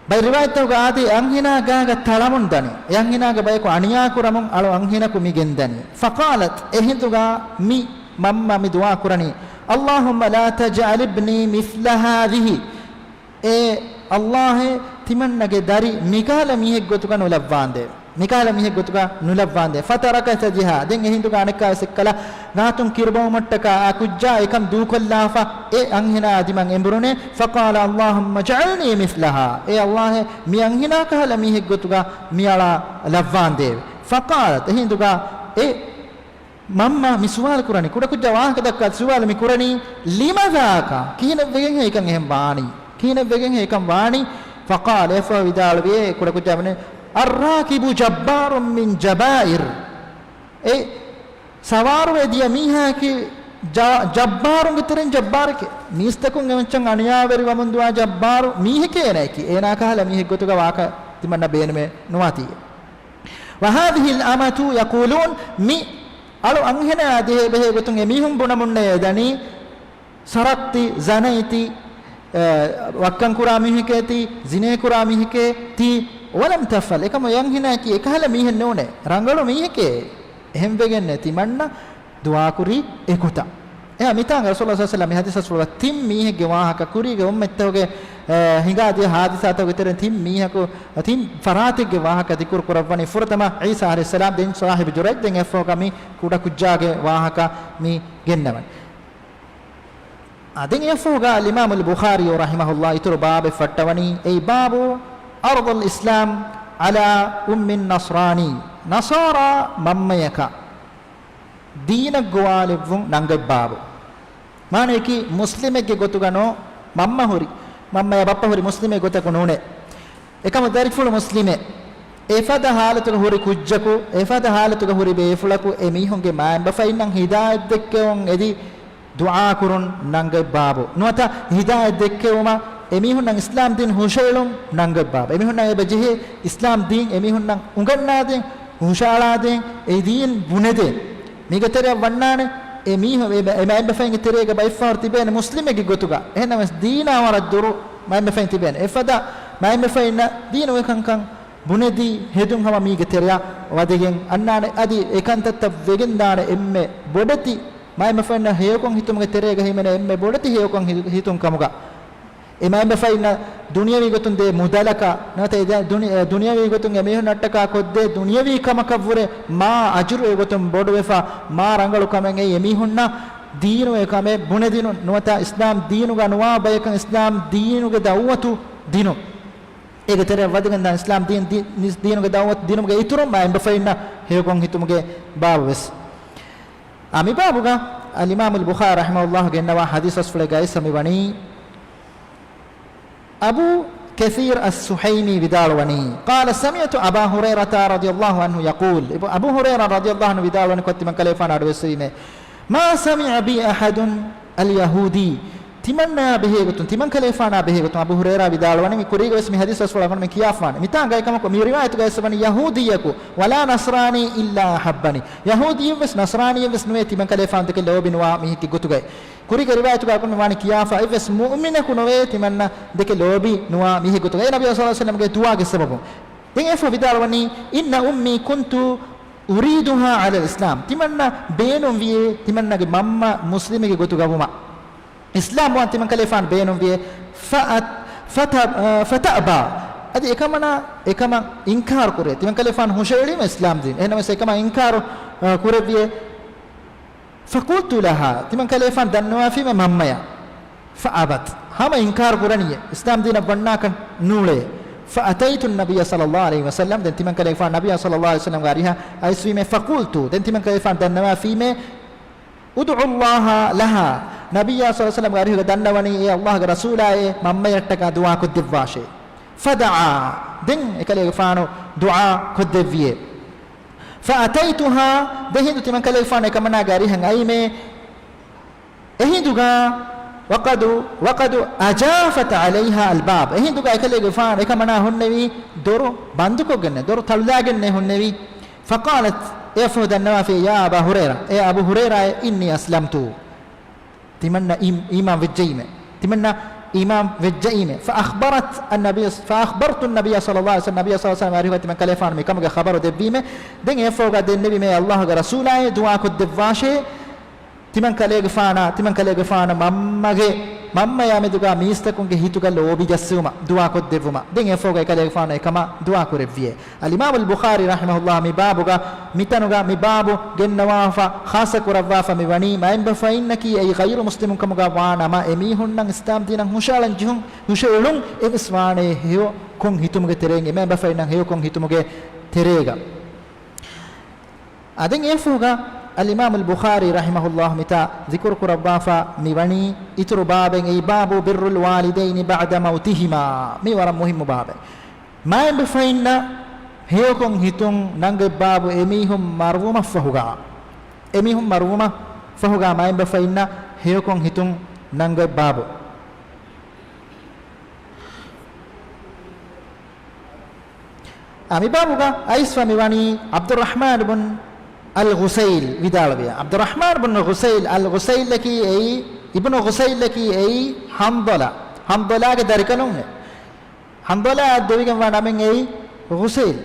باي رواية توغادي أنهنا غاغا تلامون داني أنهنا غبايكو أنيا كرامون على أنهنك ميجن داني فقالت إهندوغا مي ماما مدوا كراني اللهم لا تجعل ابني مثل هذه الله timanage dari mikala mihek gotuka nulabwande mikala mihek gotuka nulabwande fataraka tajha den ehinduga aneka sekkala natun kirbawmattaka akujja ekam dukollafa anhina adiman emburune faqala allahumma ja'alni mithlaha allah mi anhina kala mihek gotuka miala labwande faqalat ehinduga mamma misuwal kurani kuda kujja wahaka dakka suwal mi kurani limadaka kina vegen ekan ehem baani kina vegen ekam baani فقال فويدال بيه كودا كودا من الراكب جبار من جبائر سوار ودي ميها كي جبار غترن جبار كي ميستكون غمچن انيا وري ومندوا جبار ميه كي ناكي اينا كهلا ميه غتوغا واكا تمنا بينمه نواتي وهذه الامه يقولون مي alو anhena ade behe gotun emihum bunamunne dani saratti zanaiti wakkan kuramihiketi zine kuramihiketi walam tafal ekam yang hina ki ekhala mihen none rangalu mihike ehem vegenne timanna dua kuri ekuta mitang rasulullah sallallahu alaihi wasallam hadis rasulullah tim mihege wahaka kurige ummettoge hingadi hadisa to giteren tim mihako tim faratige wahaka dikur kurawani furatama isa alayhi salam den sahib jurayj den efo kami kuda kujjage wahaka mi gennawan أدين يفوق الإمام البخاري رحمه الله يتر باب فتواني أي باب أرض الإسلام على النصراني نصارى مميكا دين الجوالفون نانجب باب ما نيكي مسلم كي غتوغانو مما هوري مما يبابا هوري مسلم غتوغانونه إكام دارك فول مسلم إفادة حالة هوري كوجكو إفادة حالة هوري بيفلكو إميهم كما بفاينن هداية دكيون إدي dua kurun nangai babu nuata hidayah dekkewuma emihun nang islam din hushailum nangai babu emihun nang ebajehe islam din emihun nang unganna din hushala din edin bunede migatere wannane emihun ema fain terega baifar tiben muslimege gotuga ehna mas dina waradduru ma fain tiben efada ma fain dinu ekankan bunedi hedun hama migatereya wadegen annane adi ekantatta vegendane emme bodati mai mafana heyokon hitumge terega himene emme bodati heyokon hitun kamuga emai mafina duniyawi gotun de mudalaka nata duniyawi gotun emihun nattaka kodde duniyawi kamakavure ma ajuru gotun bodu wefa ma rangalu kamen emihunna diinu ekame bunedinu nuata islam diinu ga nuwa bayakan islam diinu ge dawatu dinu ege tere wadigan dan islam diinu ge dawat diinu ge iturum mai mafina heyokon hitumge bawes ami babuga al-imam al-bukhari rahimahullah gennawa hadis asfule guys ami wani abu kathir as-suhaimi bidalwani qala sami'tu aba hurairah radhiyallahu anhu yaqul abu hurairah radhiyallahu anhu bidalwani kotti man kalefana adwesime ma sami'a bi ahadun al-yahudi timanna behegutun timan kalefana behegutun abu hurairah bidalwani mi kuriga wesmi hadis asfule gon me kiyafan mitanga ekam ko mi riwayat guys wani yahudiyaku wala nasrani illa habbani yahudi wes nasrani wes nuwe timan kalefan de lobin wa mi ki gotugay kuriga riwayat ga kon wani kiyafa wes mu'minaku nuwe timanna de lobi nuwa mi gotugay nabi sallallahu alaihi wasallam ge duwa ge sababu den efa bidalwani inna ummi kuntu uriduha ala al-islam timanna beenum wiye timanna ge mamma muslimi ge gotugawuma islam wanti man kalefan beenum wiye fataba adi ekama inkar kore timan kalefan hushayli islam din ehna mes ekama inkar kore wiye faqultu laha timan kalefan danwa fi mammaya فأبت هم إنكار قرانية إسلام دين بناك نولي فأتيت النبي صلى الله عليه وسلم دنتي من كليفان النبي صلى الله عليه وسلم غاريها أيسوي من فقلت دنتي من كليفان دنما في من ادعو الله لها نبي صلى الله عليه وسلم غاريها دنواني يا الله رسوله مما يرتك دعاء كدفاشي فدعا دن كليفانو دعاء كدفيه فأتيتها دهندت من كليفان كمنا غاريها أيمه اهندوغا وقد أجافت عليها الباب اهندوغا كليفان كمنا هنوي دورو بندكو جنة دورو تلداجنة هنوي فقالت يفود النوافي يا أبا هريرة يا أبو هريرة إني أسلمت تمنى إمام بالجيمة تمنى إمام بالجيمة فأخبرت النبي صلى الله عليه وسلم النبي صلى الله عليه وسلم عرفت من كليفان مي كم خبر دبيمة دين يفوق النبي مي الله رسوله دعاء كدفاشة تمن كليفانا mamma yameduga mistakunge hituga lobi jassuma dua koddevuma den efoga kalefana ekama dua korevie al imam al bukhari rahimahullah mi babuga mitanuga mi babu gennawafa khasa kurawafa mi wani maimba fa innaki ay ghayru muslimun kamuga wana ma emi hunnan islam dinan hushalan jihun hushalun e iswane heo kon hitumuge terenge maimba fa innan heo kon hitumuge terega aden efoga الإمام البخاري رحمه الله متى ذكر كربافا ميواني إتر بابين أي باب بر الوالدين بعد موتهما ميورا مهم باب ما ينبفين هيوكم هتون نانغ باب إميهم مرومة فهوغا ما ينبفين هيوكم هتون نانغ باب أمي بابوغا أيسفا ميواني عبد الرحمن بن الغسيل بدالبيا عبد الرحمن بن غسيل الغسيل لكي أي ابن غسيل لكي أي حنظلة كداركنون حنظلة الدويكم وانا من أي غسيل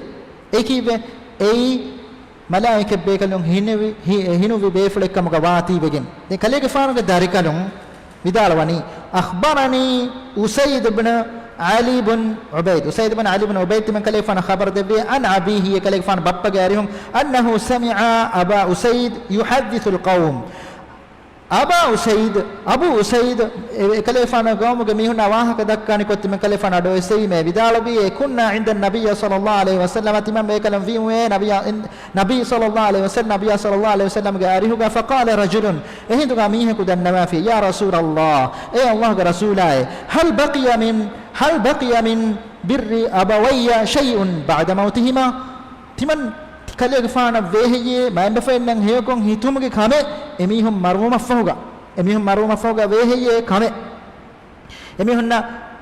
أكيد أي ملائكة بيكلون هنو بيفلك كم قواتي بيجن لكليك فانو كداركنون بدالواني أخبرني أسيد بن علي بن عبيد من كليفان خبر دبي عن أبيه كليفان بابا جاريهم أنه سمع أبا أسيد يحدث القوم أبو أسيد كليفان قوم جميعنا واه كدكاني كنت من كليفان أدوسي ما بدال بي كنا عند النبي صلى الله عليه وسلم تمام بيكلم فيه نبي صلى الله عليه وسلم جاريه فقال رجل إهند قاميه كدنا في يا رسول الله إيه الله رسوله هل بقي من بر أبوي شيء بعد موتهما تمن كليك فانا وهي ما ينبفين هيكون هيتومك كامه أميهم مروما فوقا وهي كامه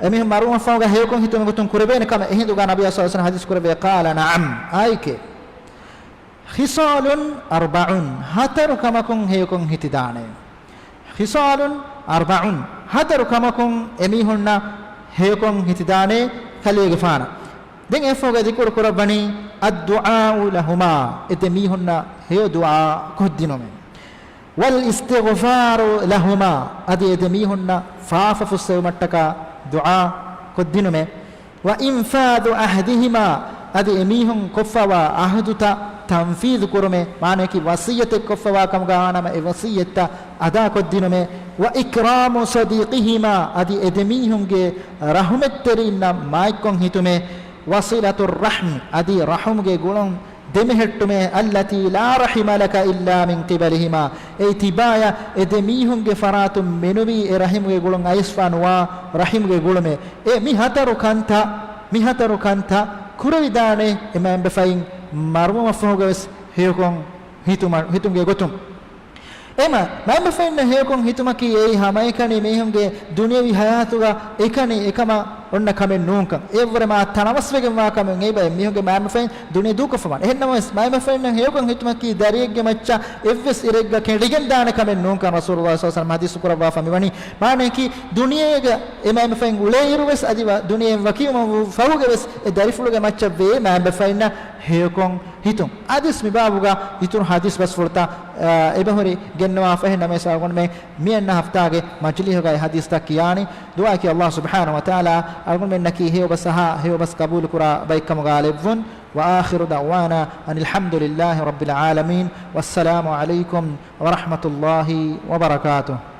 أميهم مروما فوقا هيكون هيتومك تون كربين كامه إهند قال النبي صلى الله عليه وسلم حديث كربين قال نعم أيك خصال 4 هتر كمكم هيكون هتدانه خصال 4 هتر كمكم أميهن هيكون هتدانه كليك فانا دين افوغا ذكر كربني الدعاء لهما اتميهن هي دعاء كدينهم والاستغفار لهما ادي اتميهن فافف السومتك دعاء كدينهم وانفاذ عهدهما ادي اميهم كفوا عهدتا تنفيذ كرمه معنى كي وصيه كفوا كم غانا وصيه ادا كدينهم واكرام صديقهما ادي ادميهم رحمترين مايكون هيتمه وصلة الرحم أدي رحم جيقولون دمهتمه التي لا رحم لك إلا من قبلهما أي تبايا إدميهم جفرات منوبي رحم جيقولون أيسفان ورحم جيقولون إيه مهترو كانتا كرويدانه إمام بفاين مرمو مفهوغس هيكون هيتم جيقوتم එම මම ෆෙන්න හේකොන් හිතුමකි ඒ හැමයි කනේ මේහුන්ගේ දුනියවි හයාතුගා එකනේ එකම ඔන්න කමෙන් නූංකම් ඒවරම තනවස්වෙගෙන් වා කමෙන් ඒ බය මේහුන්ගේ මම ෆෙන් දුනිය දුකෆමන එහෙන්නම මම ෆෙන්න හේකොන් හිතුමකි දරියෙක්ගේ මච්චා එව්ස් ඉරෙග්ග කෙඩිගෙන් දාන කමෙන් නූංකම් රසූලුල්ලාහ් සල්ලල්ලාහු අලයිහි වසල්ලම් හදීස් කුරවා ෆමිවනි මානේ කි දුනියේගේ ඒ මම ෆෙන් උලේ ඉරුවස් අදිවා දුනියෙන් වකීම ෆවුගවස් ඒ දරිෆුලගේ මච්චා වේ මම ෆෙන්න හේකොන් hitung hadis mi babuga itun hadis bas furta ebahori genwa fahna me sagon me mienna haftage majli hoga hadis ta kiyani dua ki Allah subhanahu wa ta'ala algon men naki heo bas qabul kura baykam galibun wa akhiru da'wana anil hamdulillahi rabbil alamin wassalamu alaykum wa rahmatullahi wa barakatuh.